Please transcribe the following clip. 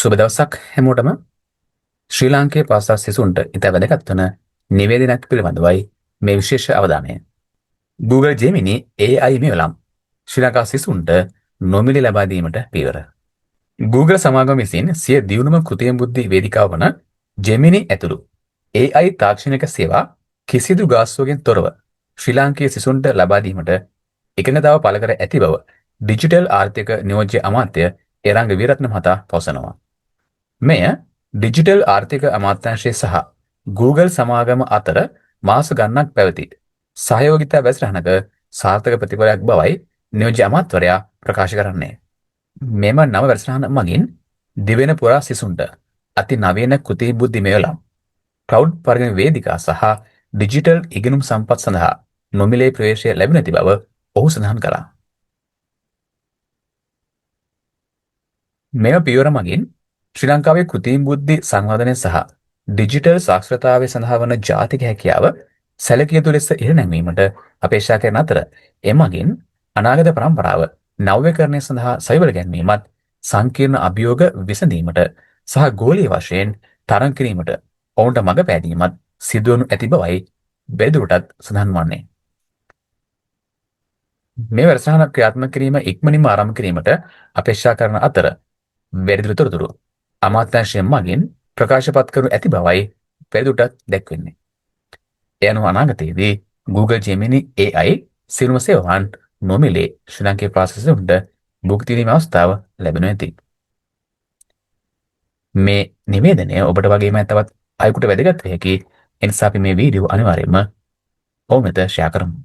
සුබ දවසක් හැමෝටම. ශ්‍රී ලාංකේය පාසල් සිසුන්ට ඉතා වැදගත් වන නිවේදනයක් පිළිබඳවයි මේ විශේෂ අවධානය. Google Gemini AI මෙවලම් ශ්‍රී ලංකා සිසුන්ට නොමිලේ ලබා දීමට පියවර. Google සමාගම විසින් සිය දියුණුම කෘත්‍රිම බුද්ධි වේදිකාව වන Gemini ඇතුළු AI තාක්ෂණික සේවා කිසිදු ගාස්තුවකින් තොරව ශ්‍රී ලාංකේය සිසුන්ට ලබා දීමට එකඟතාව පළ කර ඇති බව ඩිජිටල් ආර්ථික නියෝජ්‍ය අමාත්‍ය එරංග වීරත්න මහතා පවසනවා. මෙය ඩිජිටල් ආර්ථික අමාත්‍යාංශය සහ Google සමාගම අතර මාස ගණනක් පැවති සහයෝගිතා වැඩසටහනක සාර්ථක ප්‍රතිඵලයක් බවයි නියෝජ්‍ය අමාත්‍යවරයා ප්‍රකාශ කරන්නේ. මෙම නව වැඩසටහන මගින් දිවෙන පුරා සිසුන්ට අති නවීන කෘත්‍රිම බුද්ධි මෙවලම් ක්ලවුඩ් පරිගණක වේදිකා සහ ඩිජිටල් ඉගෙනුම් සම්පත් සඳහා නොමිලේ ප්‍රවේශය ලැබෙන ඇති බව ඔහු සඳහන් කළා. මෙම පියවර මගින් ශ්‍රී ලංකාවේ කෘත්‍රිම බුද්ධි සංවර්ධනය සහ ඩිජිටල් සාක්ෂරතාවය සඳහා වන ජාතික හැකියාව සැලකිය යුතු ලෙස ඉහළ නැංවීමට අපේක්ෂා කරන අතර එමගින් අනාගත පරම්පරාව නව්‍යකරණය සඳහා සවිවල ගැන්වීමත් සංකීර්ණ අභියෝග විසඳීමට සහ ගෝලීය වශයෙන් තරඟ කිරීමට ඔවුන්ට මඟ පෑදීමත් සිදුවනු ඇති බවයි වැඩිදුරටත් සඳහන් වන්නේ. මේ වැඩසටහන ක්‍රියාත්මක කිරීම ඉක්මනින්ම ආරම්භ කිරීමට අපේක්ෂා කරන අතර වැඩිදුර තොරතුරු අමාත්‍යාංශය මගින් ප්‍රකාශපත් කරනු ඇති බවයි වැඩිදුරටත් දැක්වෙන්නේ. ඒ අනුව අනාගතයේදී Google Gemini AI සියලුම සේවාවන් නොමිලේ ශ්‍රී ලාංකේය පාසලට භුක්ති විඳීමේ අවස්ථාව ලැබෙනු ඇති. මේ නිවේදනය ඔබට වගේම තවත් අයෙකුට වැදගත් වේ හැකි. ඒ නිසා අපි මේ වීඩියෝ අනිවාර්යයෙන්ම ඔබ වෙත ෂෙයා කරමු.